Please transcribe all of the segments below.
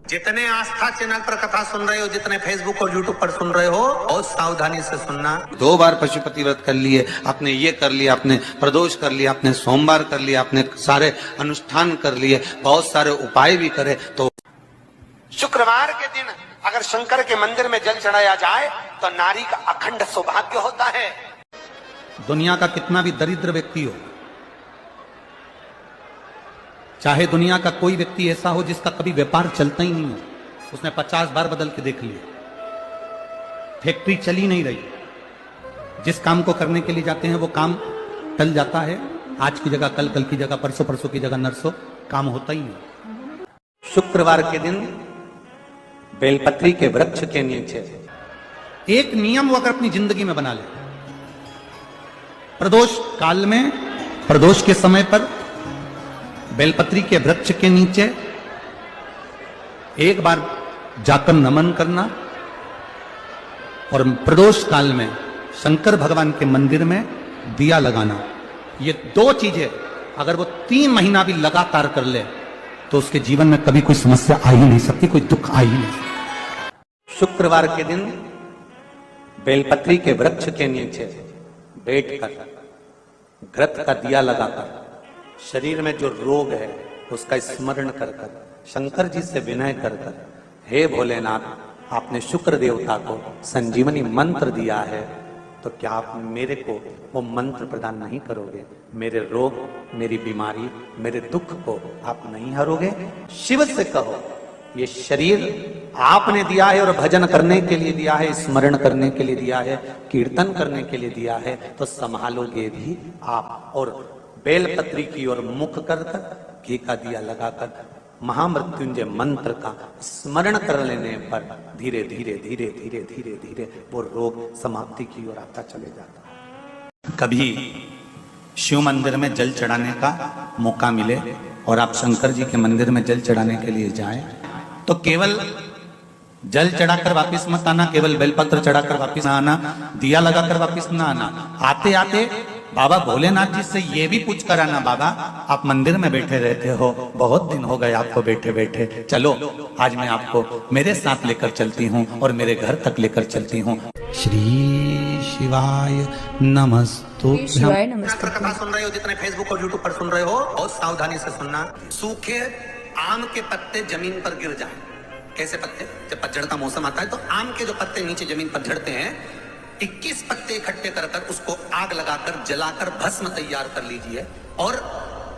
जितने आस्था चैनल पर कथा सुन रहे हो, जितने फेसबुक और यूट्यूब पर सुन रहे हो, बहुत सावधानी से सुनना। 2 बार पशुपति व्रत कर लिए, आपने ये कर लिया, आपने प्रदोष कर लिया, आपने सोमवार कर लिया, आपने सारे अनुष्ठान कर लिए, बहुत सारे उपाय भी करे, तो शुक्रवार के दिन अगर शंकर के मंदिर में जल चढ़ाया जाए तो नारी का अखंड सौभाग्य होता है। दुनिया का कितना भी दरिद्र व्यक्ति हो, चाहे दुनिया का कोई व्यक्ति ऐसा हो जिसका कभी व्यापार चलता ही नहीं हो, उसने 50 बार बदल के देख लिया, फैक्ट्री चली नहीं रही, जिस काम को करने के लिए जाते हैं वो काम टल जाता है, आज की जगह कल, कल की जगह परसों, परसों की जगह नरसों, काम होता ही नहीं। शुक्रवार के दिन बेलपत्री के वृक्ष के नीचे एक नियम वो अगर अपनी जिंदगी में बना ले, प्रदोष काल में, प्रदोष के समय पर बेलपत्री के वृक्ष के नीचे एक बार जाकर नमन करना, और प्रदोष काल में शंकर भगवान के मंदिर में दिया लगाना, ये 2 चीजें अगर वो 3 महीना भी लगातार कर ले तो उसके जीवन में कभी कोई समस्या आ ही नहीं सकती, कोई दुख आ ही नहीं सकता। शुक्रवार के दिन बेलपत्री के वृक्ष के नीचे बैठकर घृत का दिया लगाकर शरीर में जो रोग है उसका स्मरण कर कर शंकर जी से विनय कर कर, हे भोलेनाथ, आपने शुक्र देवता को संजीवनी मंत्र दिया है, तो क्या आप मेरे को वो मंत्र प्रदान नहीं करोगे? मेरे रोग, मेरी बीमारी, मेरे दुख को आप नहीं हरोगे? शिव से कहो, ये शरीर आपने दिया है और भजन करने के लिए दिया है, स्मरण करने के लिए दिया है, कीर्तन करने के लिए दिया है, तो संभालोगे भी आप। और बेलपत्री की ओर मुख कर कर घी का दिया लगाकर महामृत्युंजय मंत्र का स्मरण कर लेने पर धीरे धीरे धीरे धीरे धीरे धीरे वो रोग समाप्ति की ओर आता चले जाता है। कभी शिव मंदिर में जल चढ़ाने का मौका मिले और आप शंकर जी के मंदिर में जल चढ़ाने के लिए जाएं, तो केवल जल चढ़ाकर वापस मत आना, केवल बेलपत्र चढ़ाकर वापस ना आना, दिया लगाकर वापस ना आना। आते आते बाबा भोलेनाथ जी से ये भी पूछ कर आना, बाबा आप मंदिर में बैठे रहते हो, बहुत दिन हो गए आपको बैठे बैठे, चलो आज मैं आपको मेरे साथ लेकर चलती हूँ और मेरे घर तक लेकर चलती हूँ। श्री शिवाय नमस्तुभ्यं। पर कथा सुन रहे हो, जितने फेसबुक और यूट्यूब पर सुन रहे हो, बहुत सावधानी से सुनना। सूखे आम के पत्ते जमीन पर गिर जाए। कैसे पत्ते? जब पतझड़ का मौसम आता है तो आम के जो पत्ते नीचे जमीन पर झड़ते हैं, 21 पत्ते इकट्ठे कर कर उसको आग लगाकर जलाकर भस्म तैयार कर लीजिए। और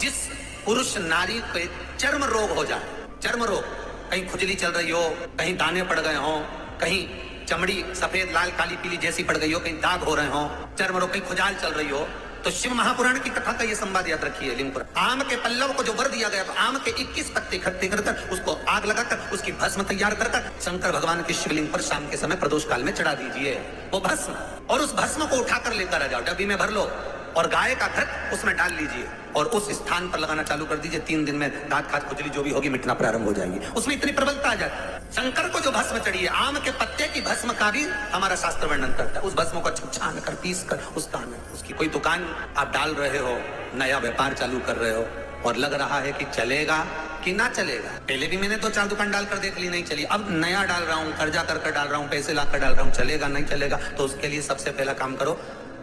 जिस पुरुष नारी को चर्म रोग हो जाए, चर्म रोग, कहीं खुजली चल रही हो, कहीं दाने पड़ गए हो, कहीं चमड़ी सफेद लाल काली पीली जैसी पड़ गई हो, कहीं दाग हो रहे हो, चर्म रोग, कहीं खुजाल चल रही हो, तो शिव महापुराण की कथा का ये संवाद याद रखिए। लिंगपुर आम के पल्लव को जो वर दिया गया, तो आम के 21 पत्ते इकट्ठे कर उसको आग लगाकर उसकी भस्म तैयार कर शंकर भगवान के शिवलिंग पर शाम के समय प्रदोष काल में चढ़ा दीजिए वो भस्म। और उस भस्म को उठाकर लेकर आ जाओ, डब्बी में भर लो और गाय का घृत उसमें डाल लीजिए और उस स्थान पर लगाना चालू कर दीजिए। 3 दिन में दांत खाज खुजली जो भी होगी मिटना प्रारंभ हो जाएगी। उसमें इतनी प्रबलता आ जाती है। शंकर को जो भस्म चढ़ी है, आम के पत्ते की भस्म का भी हमारा शास्त्र वर्णन करता है। उस भस्म को छान कर पीस कर उस स्थान में, उसकी कोई दुकान आप डाल रहे हो, नया व्यापार चालू कर रहे हो और लग रहा है कि चलेगा कि ना चलेगा। पहले भी मैंने 2-4 दुकान डालकर देख ली, नहीं चली, अब नया डाल रहा हूँ, कर्जा कर डाल रहा हूँ, पैसे लाकर डाल रहा हूँ, चलेगा नहीं चलेगा। तो उसके लिए सबसे पहला काम करो,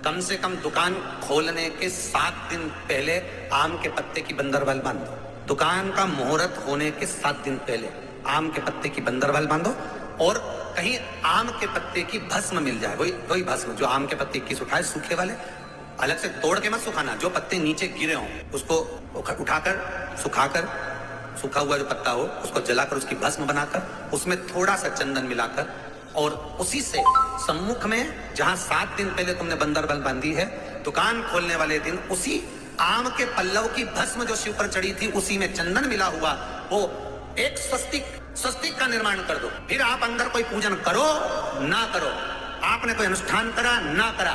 कम से कम दुकान खोलने के 7 दिन पहले आम के पत्ते की बंदरवाल बांधो। दुकान का मुहूर्त होने के 7 दिन पहले आम के पत्ते की बंदरवाल बांधो और कहीं आम के पत्ते की भस्म मिल जाए, वही भस्म जो आम के पत्ते 21 उठाए सूखे वाले, अलग से तोड़ के मत सुखाना, जो पत्ते नीचे गिरे हों उसको उठाकर सुखाकर, सूखा हुआ जो पत्ता हो उसको जलाकर उसकी भस्म बनाकर उसमें थोड़ा सा चंदन मिलाकर और उसी से सम्मुख में जहां 7 दिन पहले तुमने बंदरवाल बांधी है, दुकान खोलने वाले दिन उसी आम के पल्लव की भस्म जो शिव पर चढ़ी थी उसी में चंदन मिला हुआ वो एक स्वस्तिक का निर्माण कर दो। फिर आप अंदर कोई पूजन करो ना करो, आपने कोई अनुष्ठान करा ना करा,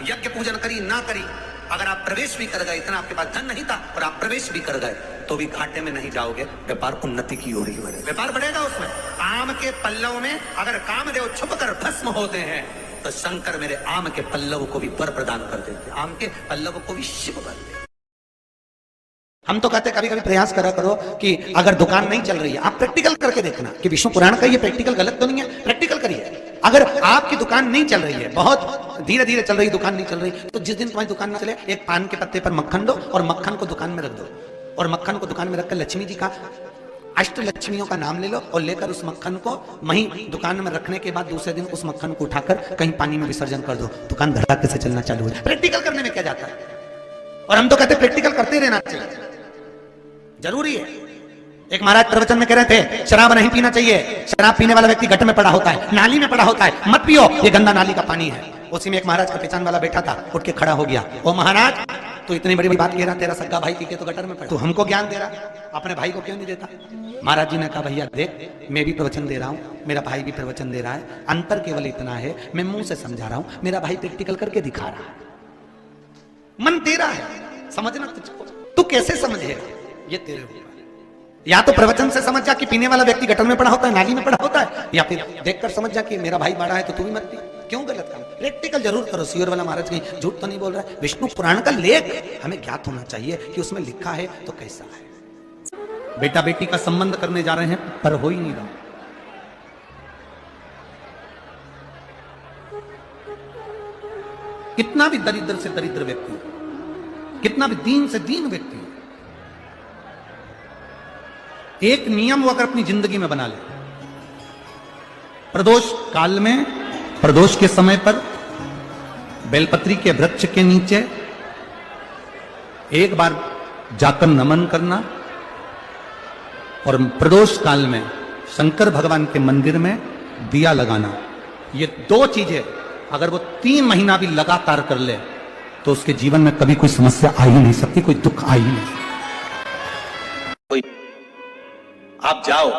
यज्ञ पूजन करी ना करी, अगर आप प्रवेश भी कर गए, इतना आपके पास धन नहीं था और आप प्रवेश भी कर गए, तो भी घाटे में नहीं जाओगे, व्यापार उन्नति की ओर ही बढ़ेगा, व्यापार बढ़ेगा उसमें। आम के पल्लव में अगर कामदेव छुप कर भस्म होते हैं तो शंकर मेरे आम के पल्लव को भी वर प्रदान कर देते, आम के पल्लव को भी शिव कर देते। हम तो कहते कभी कभी प्रयास करा करो कि अगर दुकान नहीं चल रही है, आप प्रैक्टिकल करके देखना कि विष्णु पुराण का ये प्रैक्टिकल गलत तो नहीं है, प्रैक्टिकल करिए। अगर आपकी दुकान नहीं चल रही है, बहुत धीरे धीरे चल रही दुकान नहीं चल रही, तो जिस दिन तुम्हारी दुकान ना चले, एक पान के पत्ते पर मक्खन दो और मक्खन को दुकान में रख दो, और मक्खन को दुकान में रखकर लक्ष्मी जी का, अष्ट लक्ष्मियों का नाम ले लो और लेकर उस मक्खन को वहीं दुकान में रखने के बाद दूसरे दिन उस मक्खन को उठाकर कहीं पानी में विसर्जन कर दो, दुकान धड़ाके से चलना चालू हो जाए। प्रैक्टिकल करने में क्या जाता है? और हम तो कहते प्रैक्टिकल करते रहना चाहिए, जरूरी है। एक महाराज प्रवचन में कह रहे थे शराब नहीं पीना चाहिए, शराब पीने वाला व्यक्ति गटर में पड़ा होता है, नाली में पड़ा होता है, मत पियो, ये गंदा नाली का पानी है। उसी में एक महाराज का पहचान वाला बैठा था, उठ के खड़ा हो गया, ओ महाराज तू इतनी बड़ी बात कह रहा, तेरा सगा भाई पी के तो गटर में पड़ा, तू हमको ज्ञान दे रहा, अपने भाई को क्यों नहीं देता? महाराज जी ने कहा भैया देख, मैं भी प्रवचन दे रहा हूँ, मेरा भाई भी प्रवचन दे रहा है, अंतर केवल इतना है मैं मुंह से समझा रहा हूँ, मेरा भाई प्रैक्टिकल करके दिखा रहा है, मन तेरा है, समझना तुझको, तू कैसे समझेगा ये तेरे ऊपर। या तो प्रवचन से समझ जा कि पीने वाला व्यक्ति गटर में पड़ा होता है, नाली में पड़ा होता है, या फिर देखकर समझ जा कि मेरा भाई बड़ा है तो तू भी मत पी। क्यों गलत काम? प्रैक्टिकल जरूर करो। सियोर वाला महाराज कहीं झूठ तो नहीं बोल रहा है। विष्णु पुराण का लेख हमें ज्ञात होना चाहिए कि उसमें लिखा है तो कैसा है। बेटा बेटी का संबंध करने जा रहे हैं पर हो ही नहीं रहा। कितना भी दरिद्र से दरिद्र व्यक्ति हो, कितना भी दीन से दीन व्यक्ति हो, एक नियम वो अगर अपनी जिंदगी में बना ले, प्रदोष काल में, प्रदोष के समय पर बेलपत्री के वृक्ष के नीचे एक बार जाकर नमन करना, और प्रदोष काल में शंकर भगवान के मंदिर में दिया लगाना, ये दो चीजें अगर वो 3 महीना भी लगातार कर ले तो उसके जीवन में कभी कोई समस्या आ ही नहीं सकती, कोई दुख आ ही नहीं सकता। आप जाओ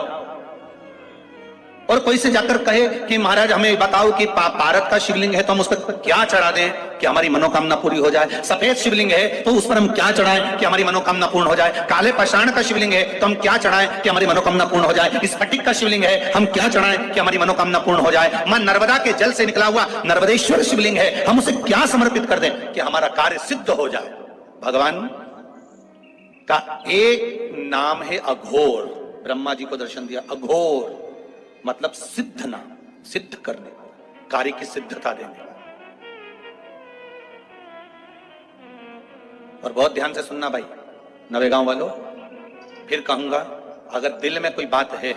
और कोई से जाकर कहे कि महाराज हमें बताओ कि पारद का शिवलिंग है तो हम उस पर क्या चढ़ा दें कि हमारी मनोकामना पूरी हो जाए, सफेद शिवलिंग है तो उस पर हम क्या चढ़ाएं कि हमारी मनोकामना पूर्ण हो जाए, काले पाषाण का शिवलिंग है तो हम क्या चढ़ाएं कि हमारी मनोकामना पूर्ण हो जाए, स्फटिक का शिवलिंग है हम क्या चढ़ाएं कि हमारी मनोकामना पूर्ण हो जाए, मां नर्मदा के जल से निकला हुआ नर्मदेश्वर शिवलिंग है हम उसे क्या समर्पित कर दें कि हमारा कार्य सिद्ध हो जाए। भगवान का एक नाम है अघोर। ब्रह्मा जी को दर्शन दिया, अघोर मतलब सिद्ध नाम, सिद्ध करने, कार्य की सिद्धता देने। और बहुत ध्यान से सुनना भाई नवेगांव वालों, फिर कहूंगा अगर दिल में कोई बात है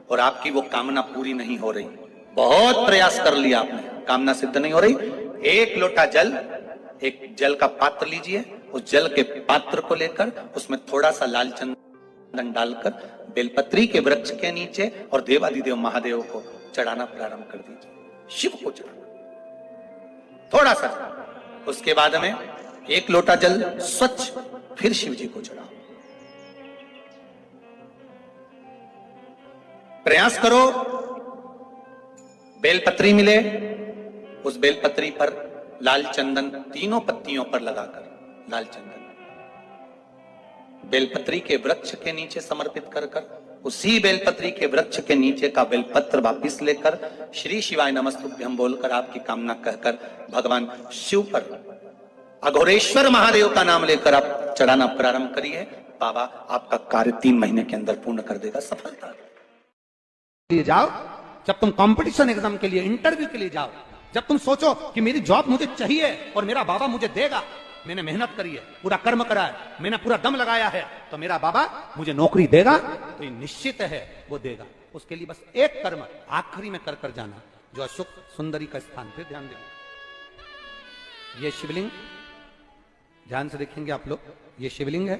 और आपकी वो कामना पूरी नहीं हो रही, बहुत प्रयास कर लिया आपने, कामना सिद्ध नहीं हो रही, एक लोटा जल, एक जल का पात्र लीजिए, उस जल के पात्र को लेकर उसमें थोड़ा सा लाल चंदन डालकर बेलपत्री के वृक्ष के नीचे और देवादिदेव महादेव को चढ़ाना प्रारंभ कर दीजिए, शिव को चढ़ाना थोड़ा सा। उसके बाद में एक लोटा जल स्वच्छ फिर शिव जी को चढ़ाओ। प्रयास करो बेलपत्री मिले, उस बेलपत्री पर लाल चंदन तीनों पत्तियों पर लगाकर लाल चंदन बेलपत्री के वृक्ष के नीचे समर्पित कर उसी बेलपत्री के वृक्ष के नीचे का बेलपत्र वापिस लेकर श्री शिवाय नमस्तुभ्यं बोलकर आपकी कामना कहकर भगवान शिव पर अघोरेश्वर महादेव का नाम लेकर आप चढ़ाना प्रारंभ करिए। बाबा आपका कार्य 3 महीने के अंदर पूर्ण कर देगा, सफलता लिए जाओ। जब तुम कंपटीशन एग्जाम के लिए, इंटरव्यू के लिए जाओ, जब तुम सोचो कि मेरी जॉब मुझे चाहिए और मेरा बाबा मुझे देगा, मैंने मेहनत करी है, पूरा कर्म करा है, मैंने पूरा दम लगाया है, तो मेरा बाबा मुझे नौकरी देगा, तो ये निश्चित है वो देगा। उसके लिए बस एक कर्म आखिरी में कर कर जाना, जो अशोक सुंदरी का स्थान। फिर ध्यान देंगे, ये शिवलिंग ध्यान से देखेंगे आप लोग, ये शिवलिंग है,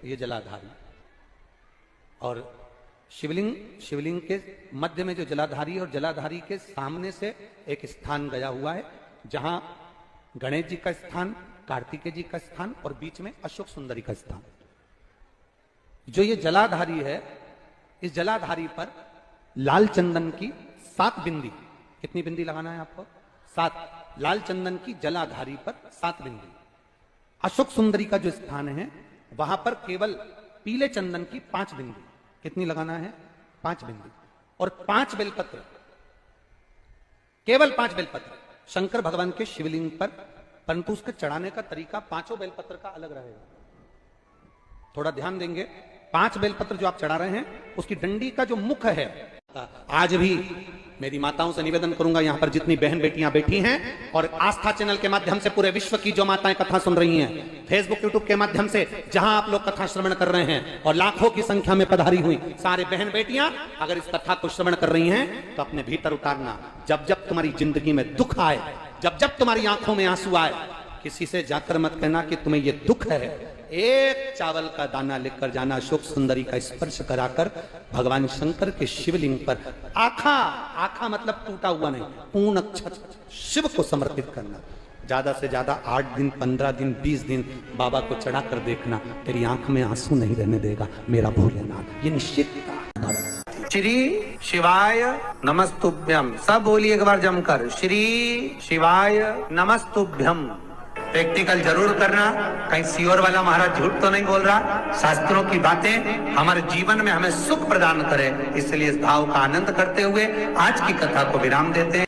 ये जलाधारी, और शिवलिंग के मध्य में जो जलाधारी और जलाधारी के सामने से एक स्थान गया हुआ है, जहां गणेश जी का स्थान, कार्तिकेय जी का स्थान और बीच में अशोक सुंदरी का स्थान। जो ये जलाधारी है, इस जलाधारी पर लाल चंदन की 7 बिंदी, कितनी बिंदी लगाना है आपको? 7। लाल चंदन की जलाधारी पर 7 बिंदी। अशोक सुंदरी का जो स्थान है वहां पर केवल पीले चंदन की 5 बिंदी, कितनी लगाना है? 5 बिंदी। और 5 बेलपत्र, केवल 5 बेलपत्र शंकर भगवान के शिवलिंग पर, परंतु उसके चढ़ाने का तरीका 5 बेलपत्र का अलग रहेगा। थोड़ा ध्यान देंगे, 5 बेलपत्र जो आप चढ़ा रहे हैं उसकी डंडी का जो मुख है, आज भी मेरी माताओं से निवेदन करूंगा, यहां पर जितनी बहन बेटियां बैठी हैं और आस्था चैनल के माध्यम से पूरे विश्व की जो माताएं कथा सुन रही हैं, फेसबुक यूट्यूब के माध्यम से जहां आप लोग कथा श्रवण कर रहे हैं और लाखों की संख्या में पधारी हुई सारे बहन बेटियां अगर इस कथा को श्रवण कर रही हैं तो अपने भीतर उतारना, जब जब तुम्हारी जिंदगी में दुख आए, जब जब तुम्हारी आंखों में आंसू आए, किसी से जाकर मत कहना कि तुम्हें ये दुख है, एक चावल का दाना लेकर जाना, शोक सुंदरी का स्पर्श कराकर भगवान शंकर के शिवलिंग पर आखा मतलब टूटा हुआ नहीं, पूर्ण अक्षत शिव को समर्पित करना। ज्यादा से ज्यादा 8 दिन 15 दिन 20 दिन बाबा को चढ़ा कर देखना, तेरी आंख में आंसू नहीं रहने देगा मेरा भोलेनाथ, ये निश्चित। श्री शिवाय नमस्तुभ्यम, सब बोलिए एक बार जमकर, श्री शिवाय नमस्तुभ्यम। प्रैक्टिकल जरूर करना, कहीं सियोर वाला महाराज झूठ तो नहीं बोल रहा। शास्त्रों की बातें हमारे जीवन में हमें सुख प्रदान करे, इसलिए इस भाव का आनंद करते हुए आज की कथा को विराम देते हैं।